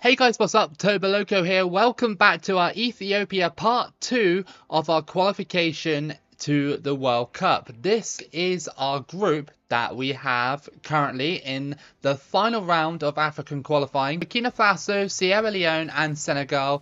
Hey guys, what's up? Toboloco here. Welcome back to our Ethiopia part 2 of our qualification to the World Cup. This is our group that we have currently in the final round of African qualifying. Burkina Faso, Sierra Leone and Senegal.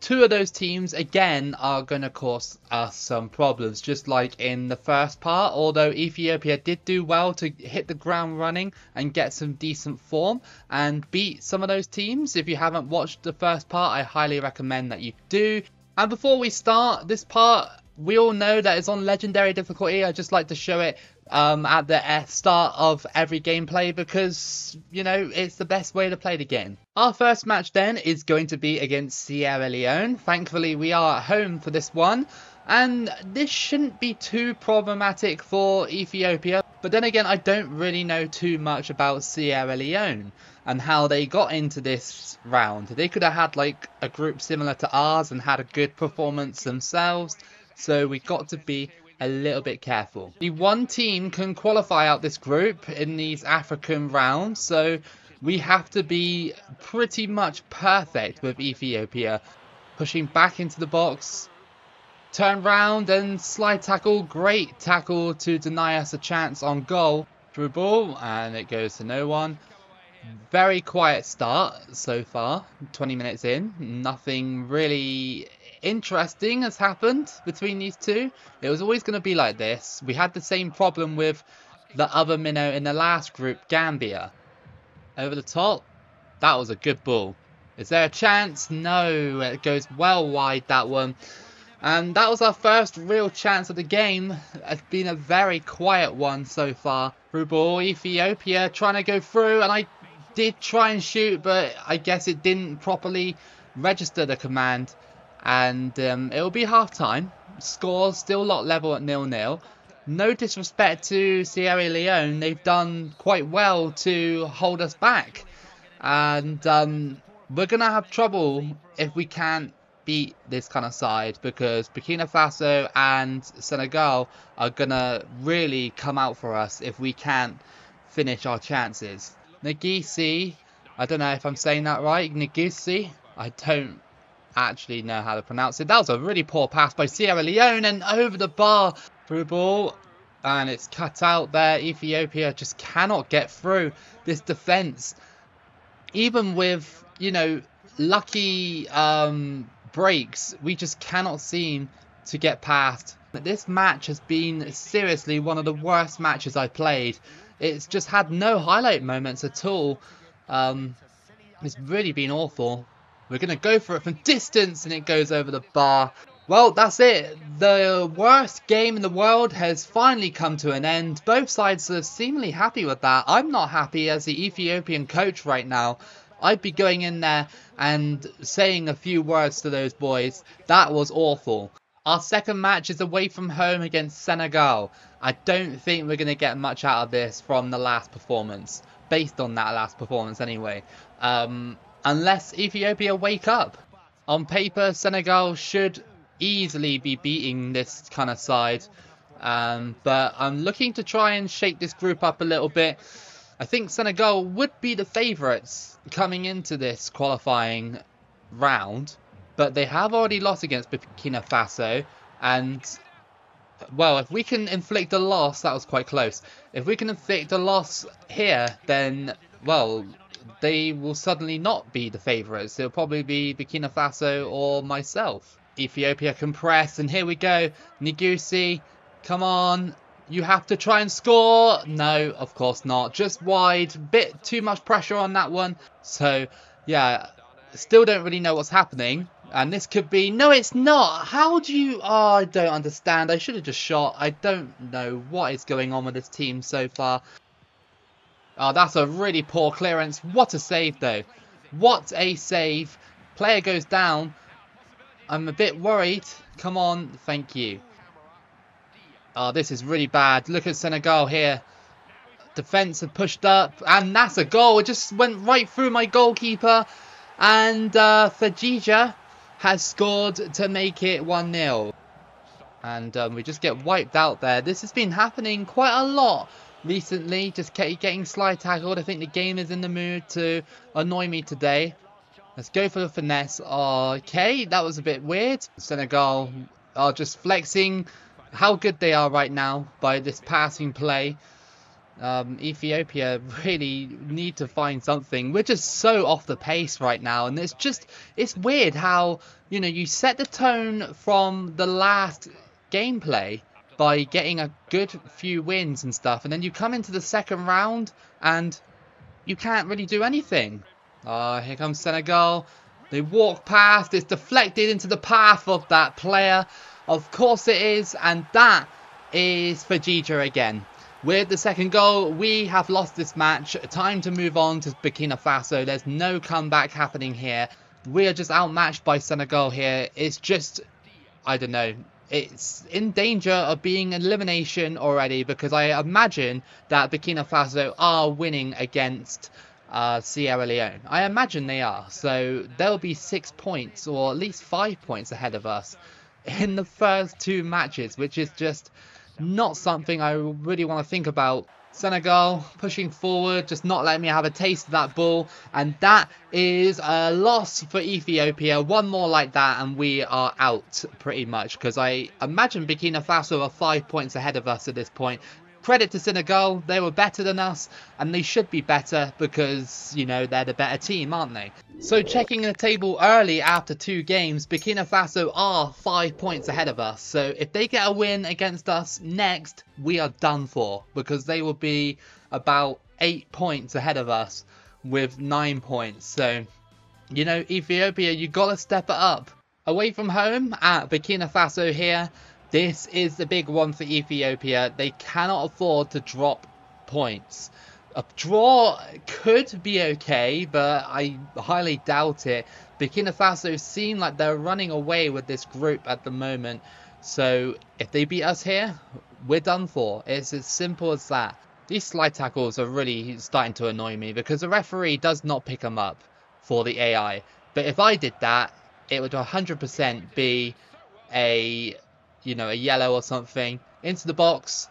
Two of those teams again are going to cause us some problems, just like in the first part. Although Ethiopia did do well to hit the ground running and get some decent form and beat some of those teams. If you haven't watched the first part, I highly recommend that you do. And before we start this part, we all know that it's on legendary difficulty. I just like to show it at the start of every gameplay because, you know, it's the best way to play the game. Our first match then is going to be against Sierra Leone. Thankfully, we are at home for this one. And this shouldn't be too problematic for Ethiopia. But then again, I don't really know too much about Sierra Leone and how they got into this round. They could have had like a group similar to ours and had a good performance themselves. So we got to be a little bit careful. The one team can qualify out this group in these African rounds. So we have to be pretty much perfect with Ethiopia. Pushing back into the box. Turn round and slide tackle. Great tackle to deny us a chance on goal. Through ball and it goes to no one. Very quiet start so far. 20 minutes in. Nothing really interesting has happened between these two. It was always going to be like this. We had the same problem with the other minnow in the last group, Gambia. Over the top. That was a good ball. Is there a chance? No. It goes well wide, that one. And that was our first real chance of the game. It's been a very quiet one so far. Through ball, Ethiopia trying to go through. And I did try and shoot, but I guess it didn't properly register the command. And it will be half time. Score still lot level at 0-0. No disrespect to Sierra Leone. They've done quite well to hold us back. And we're going to have trouble if we can't beat this kind of side, because Burkina Faso and Senegal are going to really come out for us if we can't finish our chances. Negisi, I don't know if I'm saying that right. Negisi, I don't actually know how to pronounce it. That was a really poor pass by Sierra Leone and over the bar. Through ball and it's cut out there. Ethiopia just cannot get through this defense. Even with, you know, lucky breaks, we just cannot seem to get past. This match has been seriously one of the worst matches I played. It's just had no highlight moments at all. It's really been awful. We're going to go for it from distance and it goes over the bar. Well, that's it. The worst game in the world has finally come to an end. Both sides are seemingly happy with that. I'm not happy as the Ethiopian coach right now. I'd be going in there and saying a few words to those boys. That was awful. Our second match is away from home against Senegal. I don't think we're going to get much out of this from the last performance. Based on that last performance anyway. Unless Ethiopia wake up. On paper, Senegal should easily be beating this kind of side. But I'm looking to try and shake this group up a little bit. I think Senegal would be the favourites coming into this qualifying round. But they have already lost against Burkina Faso. And, well, if we can inflict a loss, that was quite close. If we can inflict a loss here, then, well, they will suddenly not be the favourites. It'll probably be Burkina Faso or myself. Ethiopia can press, and here we go. Negusi, come on. You have to try and score. No, of course not. Just wide. Bit too much pressure on that one. So, yeah, still don't really know what's happening. And this could be... No, it's not. How do you... Oh, I don't understand. I should have just shot. I don't know what is going on with this team so far. Oh, that's a really poor clearance. What a save, though. What a save. Player goes down. I'm a bit worried. Come on. Thank you. Oh, this is really bad. Look at Senegal here. Defence have pushed up. And that's a goal. It just went right through my goalkeeper. And Fajija has scored to make it 1-0. And we just get wiped out there. This has been happening quite a lot recently. Just getting slide tackled. I think the game is in the mood to annoy me today. Let's go for the finesse. Okay, that was a bit weird. Senegal are just flexing how good they are right now by this passing play. Ethiopia really need to find something. We're just so off the pace right now, and it's weird how, you know, you set the tone from the last gameplay by getting a good few wins and stuff, and then you come into the second round and you can't really do anything. Here comes Senegal. They walk past. It's deflected into the path of that player. Of course it is, and that is for Gija again. With the second goal, we have lost this match. Time to move on to Burkina Faso. There's no comeback happening here. We are just outmatched by Senegal here. It's just, I don't know. It's in danger of being an elimination already, because I imagine that Burkina Faso are winning against Sierra Leone. I imagine they are. So they'll be 6 points, or at least 5 points ahead of us in the first two matches, which is just not something I really want to think about. Senegal pushing forward, just not letting me have a taste of that ball, and that is a loss for Ethiopia. One more like that and we are out pretty much, because I imagine Burkina Faso are 5 points ahead of us at this point. Credit to Senegal, they were better than us, and they should be better because, you know, they're the better team, aren't they? So checking the table early after 2 games, Burkina Faso are 5 points ahead of us. So if they get a win against us next, we are done for, because they will be about 8 points ahead of us with 9 points. So, you know, Ethiopia, you got to step it up. Away from home at Burkina Faso here. This is the big one for Ethiopia. They cannot afford to drop points. A draw could be okay, but I highly doubt it. Burkina Faso seem like they're running away with this group at the moment. So if they beat us here, we're done for. It's as simple as that. These slide tackles are really starting to annoy me, because the referee does not pick them up for the AI. But if I did that, it would 100% be a, you know, a yellow or something. Into the box.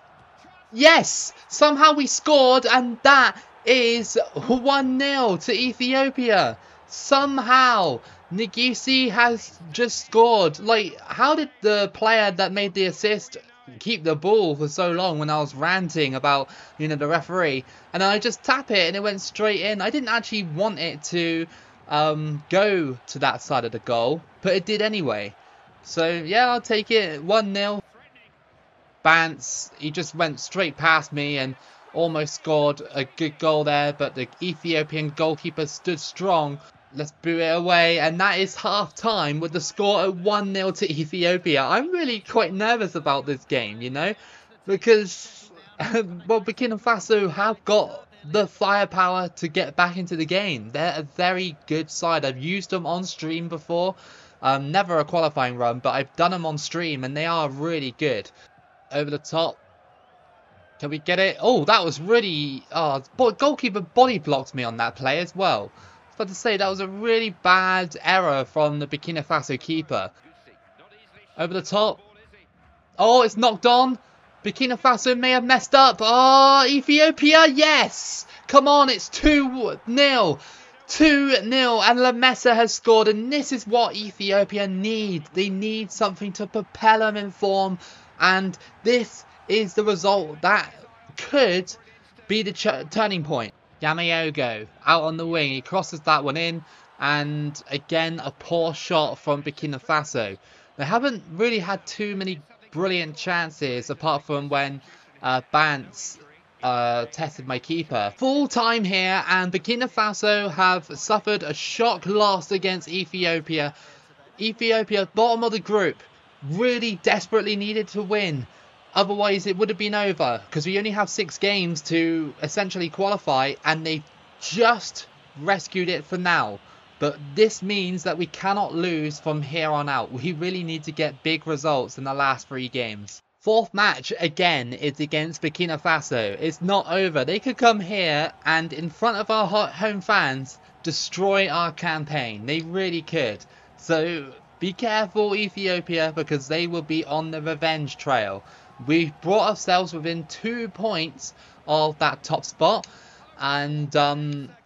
Yes! Somehow we scored, and that is 1-0 to Ethiopia. Somehow Nigisi has just scored. Like, how did the player that made the assist keep the ball for so long when I was ranting about, you know, the referee? And I just tap it and it went straight in. I didn't actually want it to go to that side of the goal, but it did anyway. So yeah, I'll take it. 1-0. Bance, he just went straight past me and almost scored a good goal there, but the Ethiopian goalkeeper stood strong. Let's boot it away, and that is half time with the score at 1-0 to Ethiopia. I'm really quite nervous about this game, you know, because well, Burkina Faso have got the firepower to get back into the game. They're a very good side. I've used them on stream before. Never a qualifying run, but I've done them on stream and they are really good. Over the top. Can we get it? Oh, that was really... Oh, goalkeeper body blocked me on that play as well. I was about to say, that was a really bad error from the Burkina Faso keeper. Over the top. Oh, it's knocked on. Burkina Faso may have messed up. Oh, Ethiopia, yes! Come on, it's 2-0. 2-0, and Lamessa has scored, and this is what Ethiopia need. They need something to propel them in form, and this is the result that could be the turning point. Yamayogo out on the wing, he crosses that one in, and again a poor shot from Burkina Faso. They haven't really had too many brilliant chances apart from when Bance tested my keeper. Full time here, and Burkina Faso have suffered a shock loss against Ethiopia. Ethiopia, bottom of the group, really desperately needed to win. Otherwise it would have been over, because we only have 6 games to essentially qualify, and they just rescued it for now. But this means that we cannot lose from here on out. We really need to get big results in the last 3 games. 4th match again is against Burkina Faso. It's not over. They could come here and in front of our home fans destroy our campaign. They really could. So be careful, Ethiopia, because they will be on the revenge trail. We brought ourselves within 2 points of that top spot. And,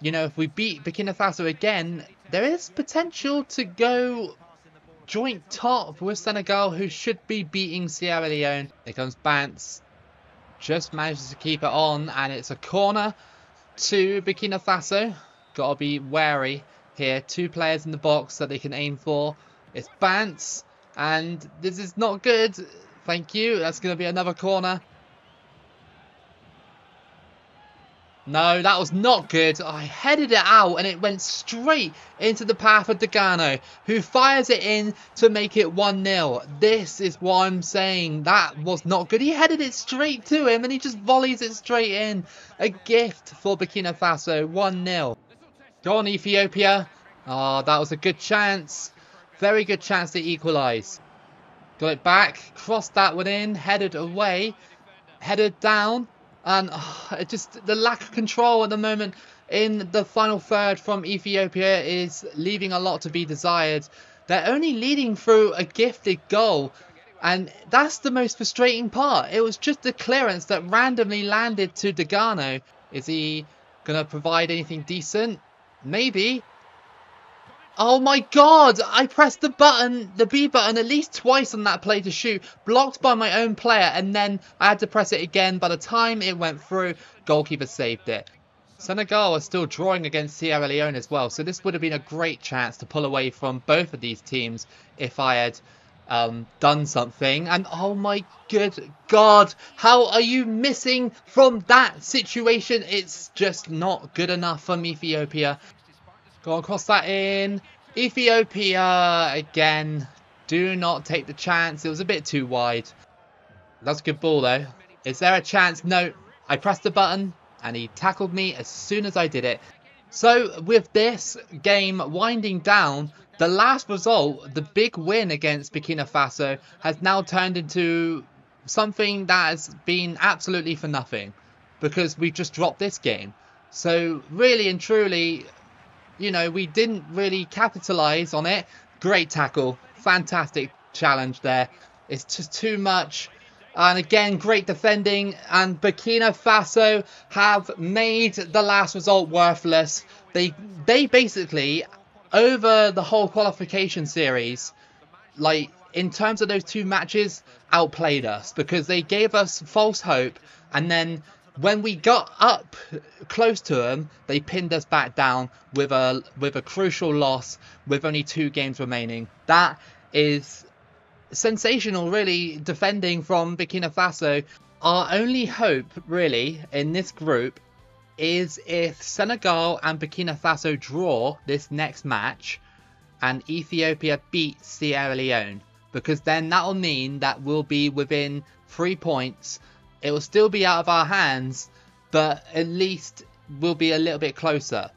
you know, if we beat Burkina Faso again, there is potential to go joint top with Senegal, who should be beating Sierra Leone. Here comes Bance. Just manages to keep it on, and it's a corner to Burkina Faso. Gotta be wary here. 2 players in the box that they can aim for. It's Bance, and this is not good. Thank you. That's going to be another corner. No, that was not good. I headed it out and it went straight into the path of Dagano, who fires it in to make it 1-0. This is what I'm saying. That was not good. He headed it straight to him and he just volleys it straight in. A gift for Burkina Faso. 1-0. Go on, Ethiopia. Oh, that was a good chance. Very good chance to equalise. Got it back. Crossed that one in. Headed away. Headed down. And just the lack of control at the moment in the final third from Ethiopia is leaving a lot to be desired. They're only leading through a gifted goal. And that's the most frustrating part. It was just a clearance that randomly landed to Dagano. Is he going to provide anything decent? Maybe. Oh my god, I pressed the button, the B button, at least twice on that play to shoot. Blocked by my own player, and then I had to press it again. By the time it went through, goalkeeper saved it. Senegal are still drawing against Sierra Leone as well, so this would have been a great chance to pull away from both of these teams if I had done something. And oh my good god, how are you missing from that situation? It's just not good enough from Ethiopia. Go on, cross that in. Ethiopia again. Do not take the chance. It was a bit too wide. That's a good ball though. Is there a chance? No. I pressed the button and he tackled me as soon as I did it. So with this game winding down, the last result, the big win against Burkina Faso, has now turned into something that has been absolutely for nothing. Because we've just dropped this game. So really and truly, you know, we didn't really capitalise on it. Great tackle. Fantastic challenge there. It's just too much. And again, great defending. And Burkina Faso have made the last result worthless. They basically, over the whole qualification series, like, in terms of those 2 matches, outplayed us. Because they gave us false hope. And then when we got up close to them, they pinned us back down with a crucial loss with only 2 games remaining. That is sensational, really, defending from Burkina Faso. Our only hope, really, in this group is if Senegal and Burkina Faso draw this next match and Ethiopia beat Sierra Leone. Because then that will mean that we'll be within 3 points. It will still be out of our hands, but at least we'll be a little bit closer.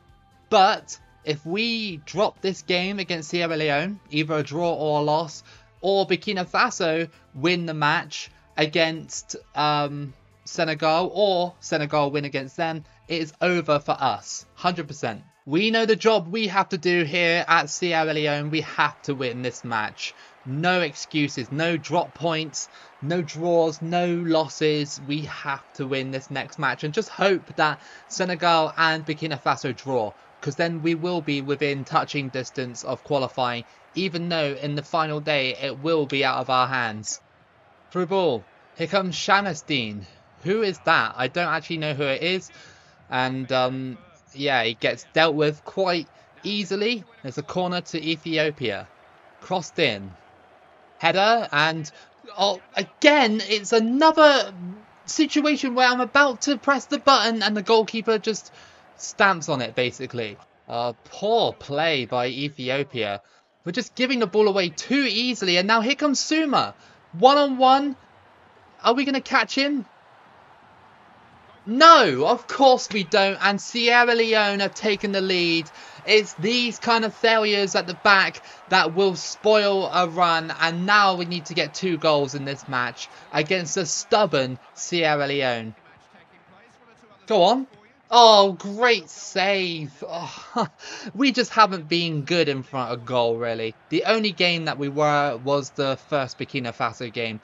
But if we drop this game against Sierra Leone, either a draw or a loss, or Burkina Faso win the match against Senegal, or Senegal win against them, it is over for us, 100%. We know the job we have to do here at Sierra Leone. We have to win this match. No excuses, no drop points, no draws, no losses. We have to win this next match and just hope that Senegal and Burkina Faso draw, because then we will be within touching distance of qualifying, even though in the final day it will be out of our hands. Through ball. Here comes Shamestein. Who is that? I don't actually know who it is. And yeah, he gets dealt with quite easily. There's a corner to Ethiopia. Crossed in. Header, and oh, again, it's another situation where I'm about to press the button and the goalkeeper just stamps on it, basically. Poor play by Ethiopia. We're just giving the ball away too easily, and now here comes Suma. 1-on-1. Are we going to catch him? No, of course we don't, and Sierra Leone have taken the lead. It's these kind of failures at the back that will spoil a run, and now we need to get 2 goals in this match against a stubborn Sierra Leone. Go on. Oh, great save. Oh, we just haven't been good in front of goal, really. The only game that we were was the first Burkina Faso game.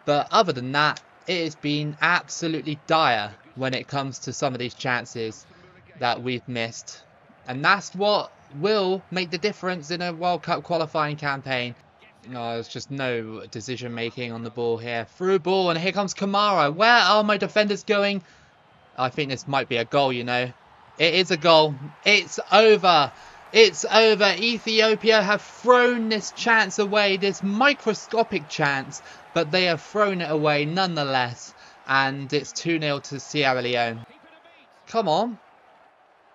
But other than that, it has been absolutely dire when it comes to some of these chances that we've missed. And that's what will make the difference in a World Cup qualifying campaign. Oh, there's just no decision making on the ball here. Through ball, and here comes Kamara. Where are my defenders going? I think this might be a goal, you know. It is a goal. It's over. It's over. Ethiopia have thrown this chance away, this microscopic chance, but they have thrown it away nonetheless. And it's 2-0 to Sierra Leone. Come on.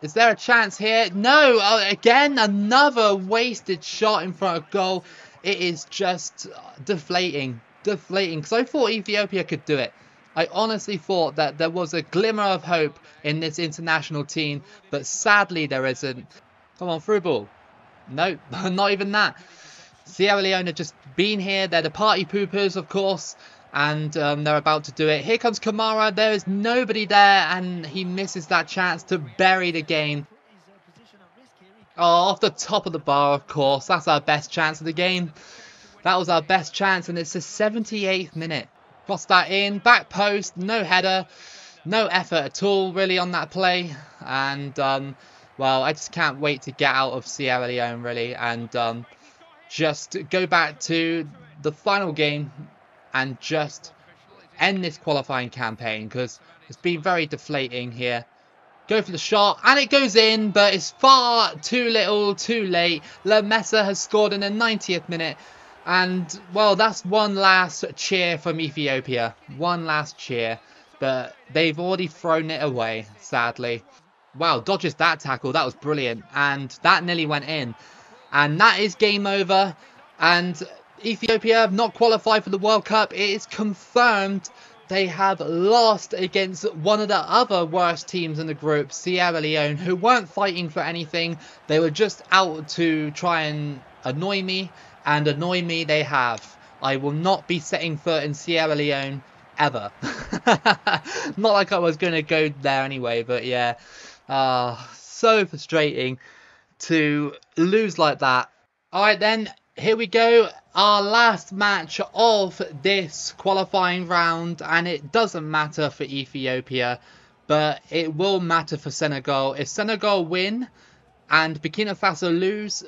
Is there a chance here? No. Oh, again, another wasted shot in front of goal. It is just deflating. Deflating. Because I thought Ethiopia could do it. I honestly thought that there was a glimmer of hope in this international team. But sadly, there isn't. Come on, through ball. No, not even that. Sierra Leone have just been here. They're the party poopers, of course. And they're about to do it. Here comes Kamara. There is nobody there. And he misses that chance to bury the game. Oh, off the top of the bar, of course. That's our best chance of the game. That was our best chance. And it's the 78th minute. Cross that in. Back post. No header. No effort at all, really, on that play. And, well, I just can't wait to get out of Sierra Leone, really. And just go back to the final game and just end this qualifying campaign, because it's been very deflating here. Go for the shot, and it goes in, but it's far too little, too late. La Mesa has scored in the 90th minute, and, well, that's one last cheer from Ethiopia. One last cheer, but they've already thrown it away, sadly. Wow, dodges that tackle. That was brilliant, and that nearly went in. And that is game over, and Ethiopia have not qualified for the World Cup. It is confirmed they have lost against one of the other worst teams in the group, Sierra Leone, who weren't fighting for anything. They were just out to try and annoy me, and annoy me they have. I will not be setting foot in Sierra Leone ever. Not like I was going to go there anyway, but yeah. So frustrating to lose like that. Alright then, here we go. Our last match of this qualifying round, and it doesn't matter for Ethiopia, but it will matter for Senegal. If Senegal win and Burkina Faso lose,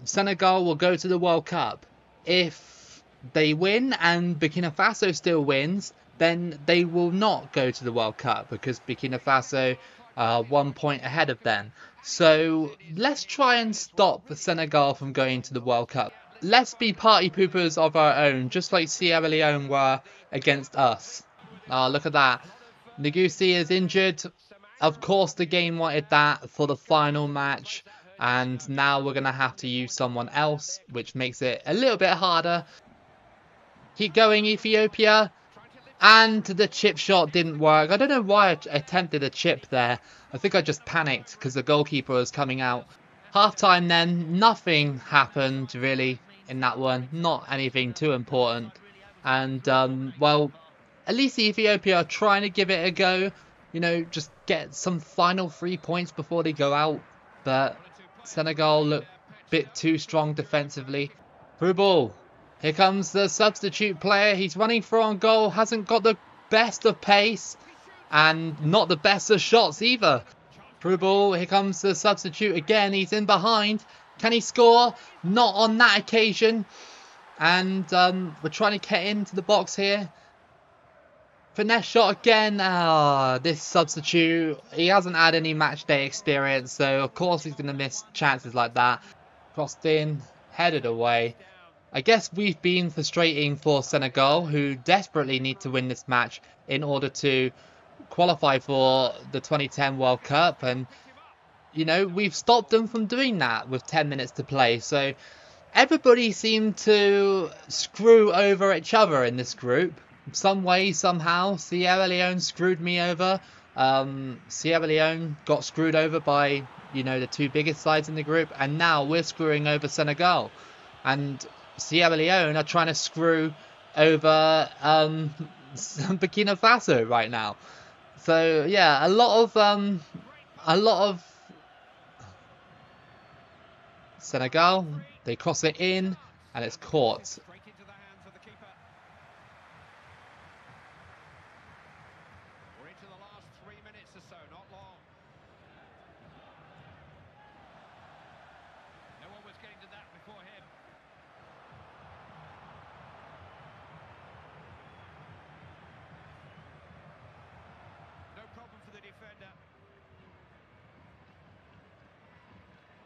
Senegal will go to the World Cup. If they win and Burkina Faso still wins, then they will not go to the World Cup, because Burkina Faso are 1 point ahead of them. So let's try and stop Senegal from going to the World Cup. Let's be party poopers of our own, just like Sierra Leone were against us. Oh, look at that. Ngozi is injured. Of course the game wanted that for the final match. And now we're going to have to use someone else, which makes it a little bit harder. Keep going, Ethiopia. And the chip shot didn't work. I don't know why I attempted a chip there. I think I just panicked because the goalkeeper was coming out. Half time then, nothing happened really in that one. Not anything too important. And, well, at least Ethiopia are trying to give it a go. You know, just get some final 3 points before they go out. But Senegal look a bit too strong defensively. Through ball. Here comes the substitute player. He's running through on goal. Hasn't got the best of pace. And not the best of shots either. Through ball. Here comes the substitute again. He's in behind. Can he score? Not on that occasion. And we're trying to get into the box here. Finesse shot again. This substitute. He hasn't had any match day experience. So of course he's going to miss chances like that. Crossed in. Headed away. I guess we've been frustrating for Senegal, who desperately need to win this match in order to qualify for the 2010 World Cup. And, you know, we've stopped them from doing that with 10 minutes to play. So everybody seemed to screw over each other in this group. Some way, somehow. Sierra Leone screwed me over. Sierra Leone got screwed over by, you know, the two biggest sides in the group. And now we're screwing over Senegal. And Sierra Leone are trying to screw over Burkina Faso right now. So yeah, a lot of Senegal. They cross it in, and it's caught.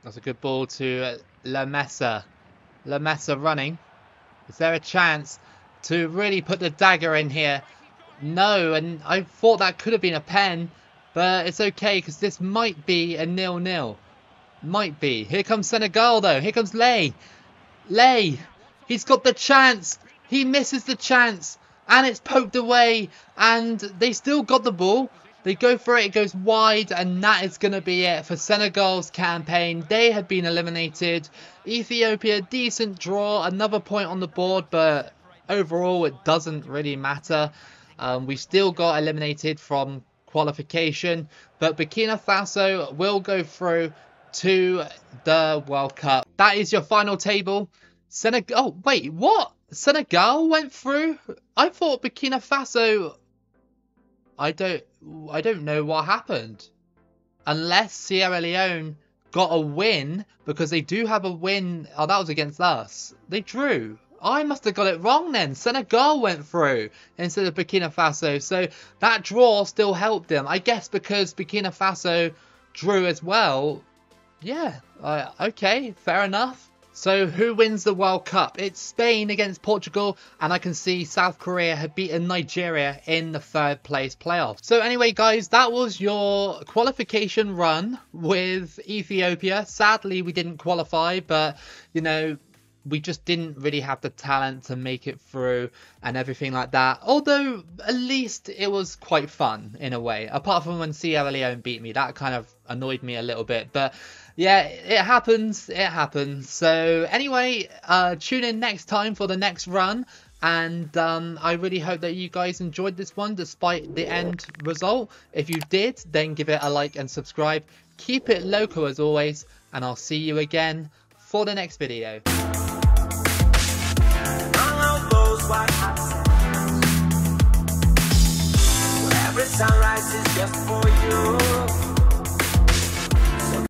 That's a good ball to La Mesa. La Mesa running. Is there a chance to really put the dagger in here? No, and I thought that could have been a pen, but it's okay because this might be a 0-0. Might be. Here comes Senegal though. Here comes Lay. Lay. He's got the chance. He misses the chance. And it's poked away. And they still got the ball. They go for it. It goes wide. And that is going to be it for Senegal's campaign. They have been eliminated. Ethiopia, decent draw. Another point on the board. But overall, it doesn't really matter. We still got eliminated from qualification. But Burkina Faso will go through to the World Cup. That is your final table. Senegal. Oh, wait, what? Senegal went through? I thought Burkina Faso. I don't know what happened. Unless Sierra Leone got a win, because they do have a win. Oh, that was against us. They drew. I must have got it wrong then. Senegal went through instead of Burkina Faso. So that draw still helped them. I guess because Burkina Faso drew as well. Yeah, okay, fair enough. So who wins the World Cup? It's Spain against Portugal, and I can see South Korea had beaten Nigeria in the 3rd place playoff. So anyway, guys, that was your qualification run with Ethiopia. Sadly, we didn't qualify, but, you know, we just didn't really have the talent to make it through and everything like that. Although, at least it was quite fun in a way. Apart from when Sierra Leone beat me. That kind of annoyed me a little bit. But yeah, it happens. It happens. So anyway, tune in next time for the next run. And I really hope that you guys enjoyed this one despite the end result. If you did, then give it a like and subscribe. Keep it loco as always. And I'll see you again for the next video. Every sunrise is just for you.